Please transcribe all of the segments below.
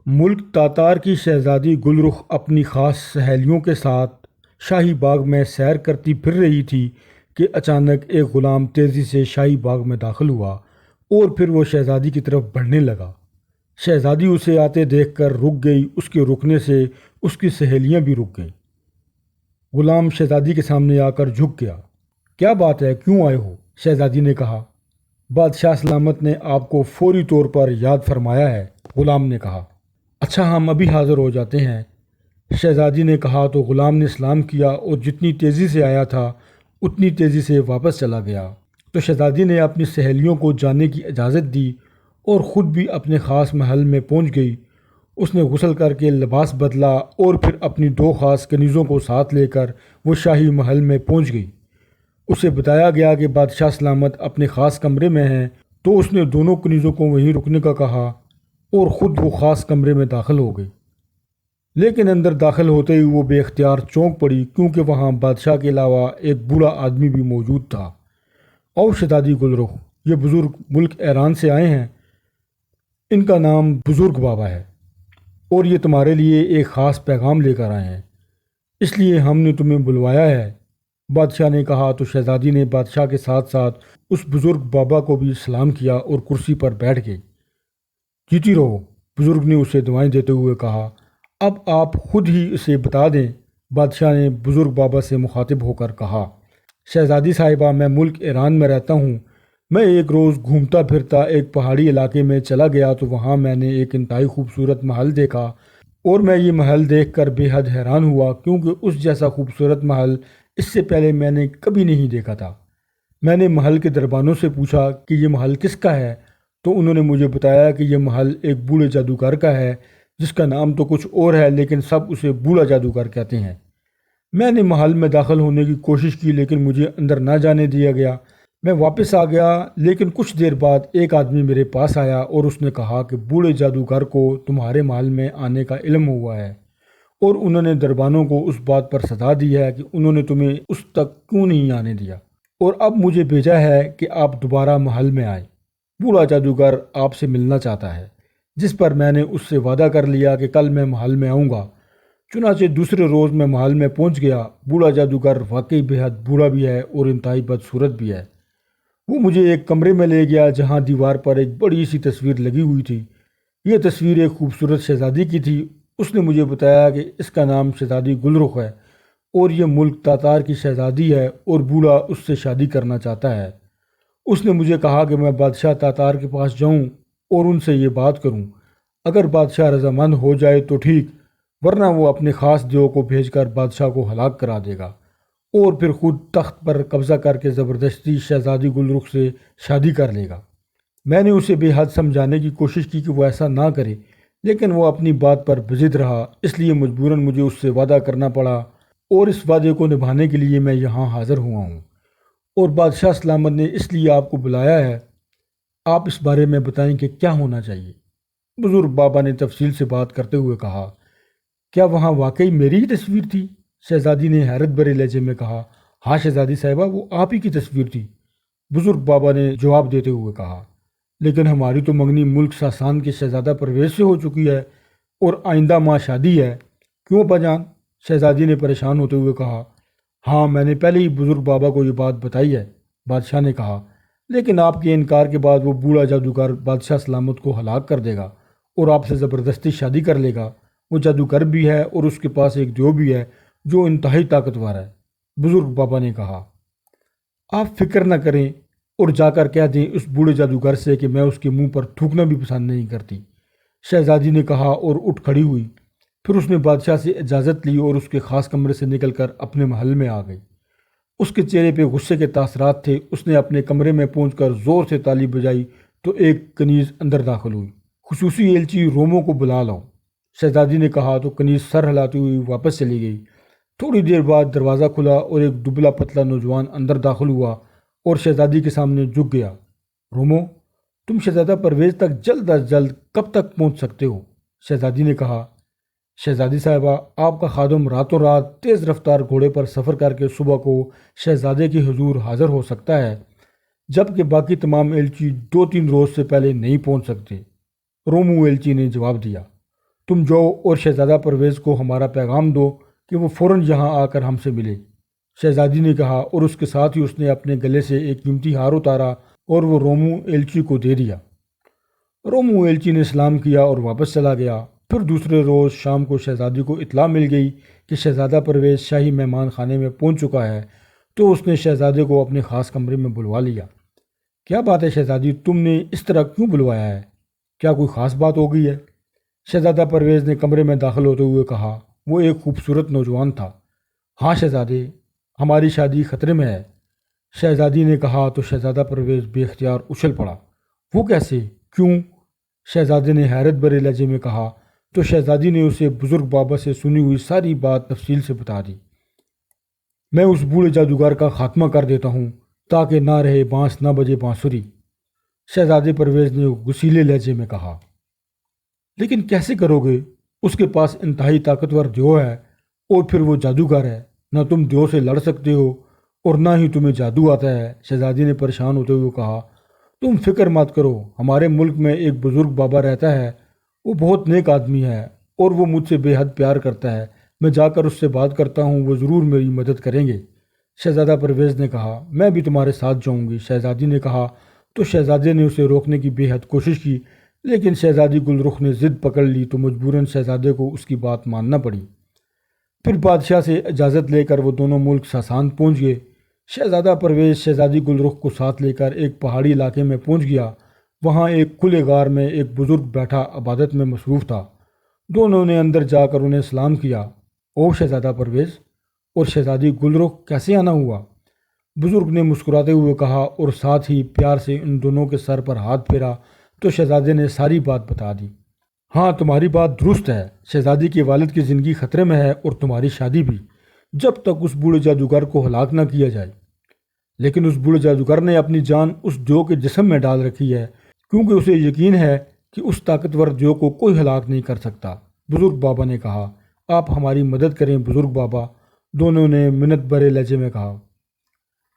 ملک تاتار کی شہزادی گل رخ اپنی خاص سہیلیوں کے ساتھ شاہی باغ میں سیر کرتی پھر رہی تھی کہ اچانک ایک غلام تیزی سے شاہی باغ میں داخل ہوا اور پھر وہ شہزادی کی طرف بڑھنے لگا۔ شہزادی اسے آتے دیکھ کر رک گئی، اس کے رکنے سے اس کی سہیلیاں بھی رک گئیں۔ غلام شہزادی کے سامنے آ کر جھک گیا۔ کیا بات ہے، کیوں آئے ہو؟ شہزادی نے کہا۔ بادشاہ سلامت نے آپ کو فوری طور پر یاد فرمایا ہے، غلام نے کہا۔ اچھا، ہم ابھی حاضر ہو جاتے ہیں، شہزادی نے کہا تو غلام نے سلام کیا اور جتنی تیزی سے آیا تھا اتنی تیزی سے واپس چلا گیا۔ تو شہزادی نے اپنی سہیلیوں کو جانے کی اجازت دی اور خود بھی اپنے خاص محل میں پہنچ گئی۔ اس نے غسل کر کے لباس بدلا اور پھر اپنی دو خاص کنیزوں کو ساتھ لے کر وہ شاہی محل میں پہنچ گئی۔ اسے بتایا گیا کہ بادشاہ سلامت اپنے خاص کمرے میں ہیں، تو اس نے دونوں کنیزوں کو وہیں رکنے کا کہا اور خود وہ خاص کمرے میں داخل ہو گئی۔ لیکن اندر داخل ہوتے ہی وہ بے اختیار چونک پڑی، کیونکہ وہاں بادشاہ کے علاوہ ایک بوڑھا آدمی بھی موجود تھا۔ اور شہزادی گل رخ، یہ بزرگ ملک ایران سے آئے ہیں، ان کا نام بزرگ بابا ہے اور یہ تمہارے لیے ایک خاص پیغام لے کر آئے ہیں، اس لیے ہم نے تمہیں بلوایا ہے، بادشاہ نے کہا۔ تو شہزادی نے بادشاہ کے ساتھ ساتھ اس بزرگ بابا کو بھی سلام کیا اور کرسی پر بیٹھ گئی۔ جیتی رہو، بزرگ نے اسے دعائیں دیتے ہوئے کہا۔ اب آپ خود ہی اسے بتا دیں، بادشاہ نے بزرگ بابا سے مخاطب ہو کر کہا۔ شہزادی صاحبہ، میں ملک ایران میں رہتا ہوں۔ میں ایک روز گھومتا پھرتا ایک پہاڑی علاقے میں چلا گیا تو وہاں میں نے ایک انتہائی خوبصورت محل دیکھا اور میں یہ محل دیکھ کر بے حد حیران ہوا، کیونکہ اس جیسا خوبصورت محل اس سے پہلے میں نے کبھی نہیں دیکھا تھا۔ میں نے محل کے دربانوں سے پوچھا کہ یہ محل کس کا ہے، تو انہوں نے مجھے بتایا کہ یہ محل ایک بوڑھے جادوگر کا ہے، جس کا نام تو کچھ اور ہے لیکن سب اسے بوڑھا جادوگر کہتے ہیں۔ میں نے محل میں داخل ہونے کی کوشش کی لیکن مجھے اندر نہ جانے دیا گیا۔ میں واپس آ گیا، لیکن کچھ دیر بعد ایک آدمی میرے پاس آیا اور اس نے کہا کہ بوڑھے جادوگر کو تمہارے محل میں آنے کا علم ہوا ہے اور انہوں نے دربانوں کو اس بات پر سزا دی ہے کہ انہوں نے تمہیں اس تک کیوں نہیں آنے دیا، اور اب مجھے بھیجا ہے کہ آپ دوبارہ محل میں آئیں۔ بوڑھا جادوگر آپ سے ملنا چاہتا ہے، جس پر میں نے اس سے وعدہ کر لیا کہ کل میں محل میں آؤں گا۔ چنانچہ دوسرے روز میں محل میں پہنچ گیا۔ بوڑھا جادوگر واقعی بے حد بوڑھا بھی ہے اور انتہائی بدصورت بھی ہے۔ وہ مجھے ایک کمرے میں لے گیا جہاں دیوار پر ایک بڑی سی تصویر لگی ہوئی تھی۔ یہ تصویر ایک خوبصورت شہزادی کی تھی۔ اس نے مجھے بتایا کہ اس کا نام شہزادی گل رخ ہے اور یہ ملک تاتار کی شہزادی ہے اور بوڑھا اس سے شادی کرنا چاہتا ہے۔ اس نے مجھے کہا کہ میں بادشاہ تاتار کے پاس جاؤں اور ان سے یہ بات کروں۔ اگر بادشاہ رضامند ہو جائے تو ٹھیک، ورنہ وہ اپنے خاص دیو کو بھیج کر بادشاہ کو ہلاک کرا دے گا اور پھر خود تخت پر قبضہ کر کے زبردستی شہزادی گل رخ سے شادی کر لے گا۔ میں نے اسے بے حد سمجھانے کی کوشش کی کہ وہ ایسا نہ کرے، لیکن وہ اپنی بات پر بضد رہا، اس لیے مجبوراً مجھے اس سے وعدہ کرنا پڑا اور اس وعدے کو نبھانے کے لیے میں یہاں حاضر ہوا ہوں، اور بادشاہ سلامت نے اس لیے آپ کو بلایا ہے۔ آپ اس بارے میں بتائیں کہ کیا ہونا چاہیے؟ بزرگ بابا نے تفصیل سے بات کرتے ہوئے کہا۔ کیا وہاں واقعی میری ہی تصویر تھی؟ شہزادی نے حیرت بھرے لہجے میں کہا۔ ہاں شہزادی صاحبہ، وہ آپ ہی کی تصویر تھی، بزرگ بابا نے جواب دیتے ہوئے کہا۔ لیکن ہماری تو منگنی ملک ساسان کے شہزادہ پرویز سے ہو چکی ہے اور آئندہ ماہ شادی ہے۔ کیوں ابا جان؟ شہزادی نے پریشان ہوتے ہوئے کہا۔ ہاں، میں نے پہلے ہی بزرگ بابا کو یہ بات بتائی ہے، بادشاہ نے کہا، لیکن آپ کے انکار کے بعد وہ بوڑھا جادوگر بادشاہ سلامت کو ہلاک کر دے گا اور آپ سے زبردستی شادی کر لے گا۔ وہ جادوگر بھی ہے اور اس کے پاس ایک دیو بھی ہے جو انتہائی طاقتور ہے، بزرگ بابا نے کہا۔ آپ فکر نہ کریں اور جا کر کہہ دیں اس بوڑھے جادوگر سے کہ میں اس کے منہ پر تھوکنا بھی پسند نہیں کرتی، شہزادی نے کہا اور اٹھ کھڑی ہوئی۔ پھر اس نے بادشاہ سے اجازت لی اور اس کے خاص کمرے سے نکل کر اپنے محل میں آ گئی۔ اس کے چہرے پہ غصے کے تاثرات تھے۔ اس نے اپنے کمرے میں پہنچ کر زور سے تالی بجائی تو ایک کنیز اندر داخل ہوئی۔ خصوصی ایلچی رومو کو بلا لاؤ، شہزادی نے کہا تو کنیز سر ہلاتی ہوئی واپس چلی گئی۔ تھوڑی دیر بعد دروازہ کھلا اور ایک دبلا پتلا نوجوان اندر داخل ہوا اور شہزادی کے سامنے جھک گیا۔ رومو، تم شہزادہ پرویز تک جلد از جلد کب تک پہنچ سکتے ہو؟ شہزادی نے کہا۔ شہزادی صاحبہ، آپ کا خادم راتوں رات تیز رفتار گھوڑے پر سفر کر کے صبح کو شہزادے کے حضور حاضر ہو سکتا ہے، جبکہ باقی تمام ایلچی 2-3 روز سے پہلے نہیں پہنچ سکتے، رومو ایلچی نے جواب دیا۔ تم جاؤ اور شہزادہ پرویز کو ہمارا پیغام دو کہ وہ فوراً یہاں آ کر ہم سے ملے۔ شہزادی نے کہا، اور اس کے ساتھ ہی اس نے اپنے گلے سے ایک قیمتی ہار اتارا اور وہ رومو ایلچی کو دے دیا۔ رومو ایلچی نے سلام کیا اور واپس چلا گیا۔ پھر دوسرے روز شام کو شہزادی کو اطلاع مل گئی کہ شہزادہ پرویز شاہی مہمان خانے میں پہنچ چکا ہے، تو اس نے شہزادے کو اپنے خاص کمرے میں بلوا لیا۔ کیا بات ہے شہزادی، تم نے اس طرح کیوں بلوایا ہے؟ کیا کوئی خاص بات ہو گئی ہے؟ شہزادہ پرویز نے کمرے میں داخل ہوتے ہوئے کہا۔ وہ ایک خوبصورت نوجوان تھا۔ ہاں شہزادے، ہماری شادی خطرے میں ہے، شہزادی نے کہا تو شہزادہ پرویز بے اختیار اچھل پڑا۔ وہ کیسے؟ کیوں؟ شہزادے نے حیرت بھرے لہجے میں کہا تو شہزادی نے اسے بزرگ بابا سے سنی ہوئی ساری بات تفصیل سے بتا دی۔ میں اس بوڑھے جادوگر کا خاتمہ کر دیتا ہوں تاکہ نہ رہے بانس نہ بجے بانسری، شہزادے پرویز نے غصیلے لہجے میں کہا۔ لیکن کیسے کرو گے؟ اس کے پاس انتہائی طاقتور دیو ہے، اور پھر وہ جادوگر ہے، نہ تم دیو سے لڑ سکتے ہو اور نہ ہی تمہیں جادو آتا ہے، شہزادی نے پریشان ہوتے ہوئے کہا۔ تم فکر مت کرو، ہمارے ملک میں ایک بزرگ بابا رہتا ہے، وہ بہت نیک آدمی ہے اور وہ مجھ سے بے حد پیار کرتا ہے، میں جا کر اس سے بات کرتا ہوں، وہ ضرور میری مدد کریں گے، شہزادہ پرویز نے کہا۔ میں بھی تمہارے ساتھ جاؤں گی، شہزادی نے کہا تو شہزادے نے اسے روکنے کی بے حد کوشش کی، لیکن شہزادی گل رخ نے ضد پکڑ لی تو مجبوراً شہزادے کو اس کی بات ماننا پڑی۔ پھر بادشاہ سے اجازت لے کر وہ دونوں ملک ساسان پہنچ گئے۔ شہزادہ پرویز شہزادی گل رخ کو ساتھ لے کر ایک پہاڑی علاقے میں پہنچ گیا۔ وہاں ایک کھلے غار میں ایک بزرگ بیٹھا عبادت میں مصروف تھا۔ دونوں نے اندر جا کر انہیں سلام کیا۔ او شہزادہ پرویز اور شہزادی گل رخ، کیسے آنا ہوا؟ بزرگ نے مسکراتے ہوئے کہا اور ساتھ ہی پیار سے ان دونوں کے سر پر ہاتھ پھیرا تو شہزادے نے ساری بات بتا دی۔ ہاں تمہاری بات درست ہے، شہزادی کے والد کی زندگی خطرے میں ہے اور تمہاری شادی بھی، جب تک اس بوڑھے جادوگر کو ہلاک نہ کیا جائے۔ لیکن اس بوڑھے جادوگر نے اپنی جان اس دیو کے جسم میں ڈال رکھی ہے، کیونکہ اسے یقین ہے کہ اس طاقتور دیو کو کوئی ہلاک نہیں کر سکتا، بزرگ بابا نے کہا۔ آپ ہماری مدد کریں بزرگ بابا، دونوں نے منت بھرے لہجے میں کہا۔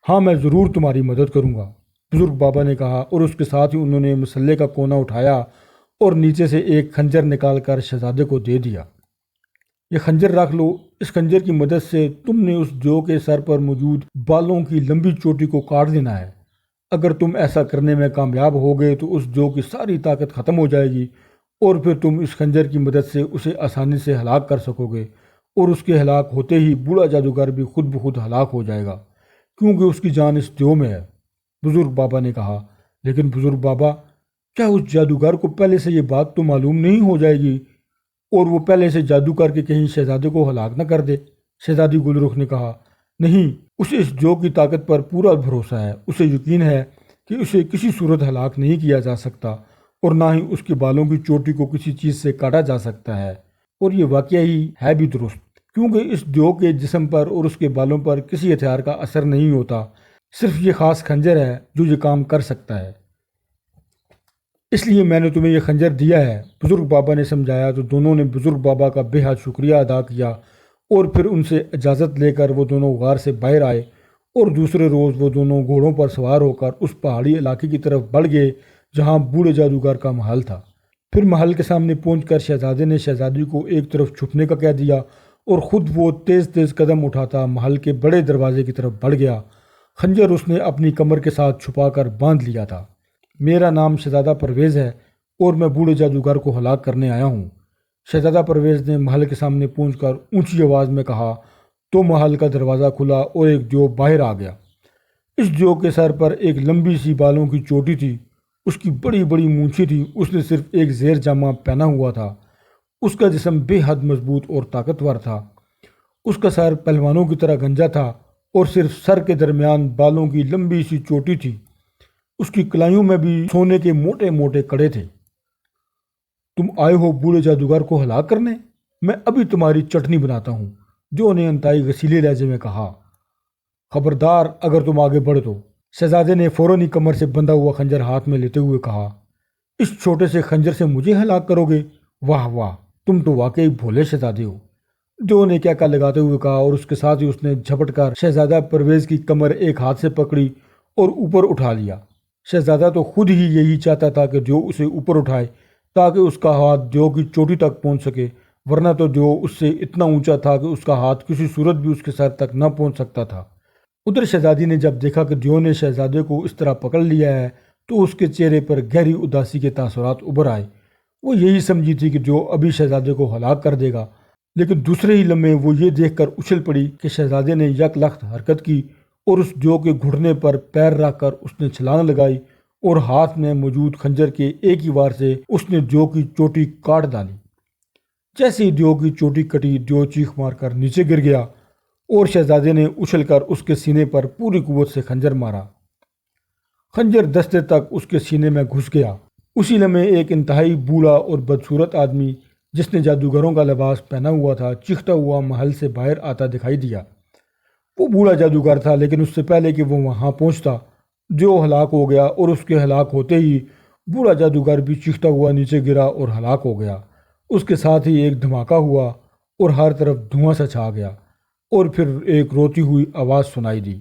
ہاں میں ضرور تمہاری مدد کروں گا، بزرگ بابا نے کہا، اور اس کے ساتھ ہی انہوں نے مسلح کا کونا اٹھایا اور نیچے سے ایک خنجر نکال کر شہزادے کو دے دیا۔ یہ خنجر رکھ لو، اس خنجر کی مدد سے تم نے اس دیو کے سر پر موجود بالوں کی لمبی چوٹی کو کاٹ دینا ہے۔ اگر تم ایسا کرنے میں کامیاب ہو گئے تو اس دیو کی ساری طاقت ختم ہو جائے گی اور پھر تم اس خنجر کی مدد سے اسے آسانی سے ہلاک کر سکو گے، اور اس کے ہلاک ہوتے ہی بوڑھا جادوگر بھی خود بخود ہلاک ہو جائے گا، کیونکہ اس کی جان اس دیو میں ہے، بزرگ بابا نے کہا۔ لیکن بزرگ بابا، کیا اس جادوگر کو پہلے سے یہ بات تو معلوم نہیں ہو جائے گی اور وہ پہلے سے جادو کر کے کہیں شہزادے کو ہلاک نہ کر دے؟ شہزادی گل رخ نے کہا۔ نہیں، اسے اس دیو کی طاقت پر پورا بھروسہ ہے، اسے یقین ہے کہ اسے کسی صورت ہلاک نہیں کیا جا سکتا اور نہ ہی اس کے بالوں کی چوٹی کو کسی چیز سے کاٹا جا سکتا ہے، اور یہ واقعہ ہی ہے بھی درست، کیونکہ اس دیو کے جسم پر اور اس کے بالوں پر کسی ہتھیار کا اثر نہیں ہوتا، صرف یہ خاص خنجر ہے جو یہ کام کر سکتا ہے، اس لیے میں نے تمہیں یہ خنجر دیا ہے، بزرگ بابا نے سمجھایا۔ تو دونوں نے بزرگ بابا کا بے حد شکریہ ادا کیا اور پھر ان سے اجازت لے کر وہ دونوں غار سے باہر آئے، اور دوسرے روز وہ دونوں گھوڑوں پر سوار ہو کر اس پہاڑی علاقے کی طرف بڑھ گئے جہاں بوڑھے جادوگر کا محل تھا۔ پھر محل کے سامنے پہنچ کر شہزادے نے شہزادی کو ایک طرف چھپنے کا کہہ دیا اور خود وہ تیز تیز قدم اٹھاتا محل کے بڑے دروازے کی طرف بڑھ گیا۔ خنجر اس نے اپنی کمر کے ساتھ چھپا کر باندھ لیا تھا۔ میرا نام شہزادہ پرویز ہے اور میں بوڑھے جادوگر کو ہلاک کرنے آیا ہوں، شہزادہ پرویز نے محل کے سامنے پہنچ کر اونچی آواز میں کہا تو محل کا دروازہ کھلا اور ایک دیو باہر آ گیا۔ اس دیو کے سر پر ایک لمبی سی بالوں کی چوٹی تھی، اس کی بڑی بڑی مونچھیں تھی، اس نے صرف ایک زیر جامہ پہنا ہوا تھا، اس کا جسم بے حد مضبوط اور طاقتور تھا، اس کا سر پہلوانوں کی طرح گنجا تھا اور صرف سر کے درمیان بالوں کی لمبی سی چوٹی تھی، اس کی کلائیوں میں بھی سونے کے موٹے موٹے کڑے تھے۔ تم آئے ہو بوڑھے جادوگر کو ہلاک کرنے؟ میں ابھی تمہاری چٹنی بناتا ہوں، جو نے انتہائی غسیلے لہجے میں کہا۔ خبردار اگر تم آگے بڑھے تو، شہزادے نے فوراً ہی کمر سے بندھا ہوا خنجر ہاتھ میں لیتے ہوئے کہا۔ اس چھوٹے سے خنجر سے مجھے ہلاک کرو گے؟ واہ واہ، تم تو واقعی بھولے شہزادے ہو، دیو نے کہا لگاتے ہوئے کہا، اور اس کے ساتھ ہی اس نے جھپٹ کر شہزادہ پرویز کی کمر ایک ہاتھ سے پکڑی اور اوپر اٹھا لیا۔ شہزادہ تو خود ہی یہی چاہتا تھا کہ دیو اسے اوپر اٹھائے، تاکہ اس کا ہاتھ دیو کی چوٹی تک پہنچ سکے، ورنہ تو دیو اس سے اتنا اونچا تھا کہ اس کا ہاتھ کسی صورت بھی اس کے سر تک نہ پہنچ سکتا تھا۔ ادھر شہزادی نے جب دیکھا کہ دیو نے شہزادے کو اس طرح پکڑ لیا ہے تو اس کے چہرے پر گہری اداسی کے تاثرات ابھر آئے۔ وہ یہی سمجھی تھی کہ دیو ابھی شہزادے کو ہلاک کر دے گا، لیکن دوسرے ہی لمحے وہ یہ دیکھ کر اچھل پڑی کہ شہزادے نے یک لخت حرکت کی اور اس دیو کے گھٹنے پر پیر رکھ کر اس نے چھلانگ لگائی اور ہاتھ میں موجود خنجر کے ایک ہی وار سے اس نے دیو کی چوٹی کاٹ ڈالی۔ جیسے ہی دیو کی چوٹی کٹی، دیو چیخ مار کر نیچے گر گیا اور شہزادے نے اچھل کر اس کے سینے پر پوری قوت سے خنجر مارا۔ خنجر دستے تک اس کے سینے میں گھس گیا۔ اسی لمحے ایک انتہائی بوڑھا اور بدصورت آدمی جس نے جادوگروں کا لباس پہنا ہوا تھا چیختا ہوا محل سے باہر آتا دکھائی دیا۔ وہ بوڑھا جادوگر تھا، لیکن اس سے پہلے کہ وہ وہاں پہنچتا جو ہلاک ہو گیا، اور اس کے ہلاک ہوتے ہی بوڑھا جادوگر بھی چیختا ہوا نیچے گرا اور ہلاک ہو گیا۔ اس کے ساتھ ہی ایک دھماکہ ہوا اور ہر طرف دھواں سا چھا گیا، اور پھر ایک روتی ہوئی آواز سنائی دی،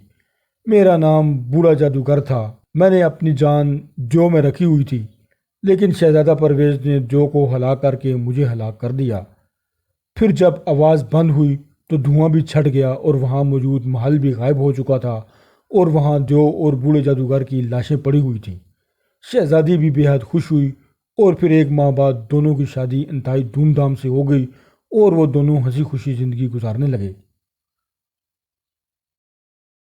میرا نام بوڑھا جادوگر تھا، میں نے اپنی جان دیو میں رکھی ہوئی تھی، لیکن شہزادہ پرویز نے دیو کو ہلاک کر کے مجھے ہلاک کر دیا۔ پھر جب آواز بند ہوئی تو دھواں بھی چھٹ گیا اور وہاں موجود محل بھی غائب ہو چکا تھا، اور وہاں دیو اور بوڑھے جادوگر کی لاشیں پڑی ہوئی تھیں۔ شہزادی بھی بے حد خوش ہوئی، اور پھر ایک ماہ بعد دونوں کی شادی انتہائی دھوم دھام سے ہو گئی اور وہ دونوں ہنسی خوشی زندگی گزارنے لگے۔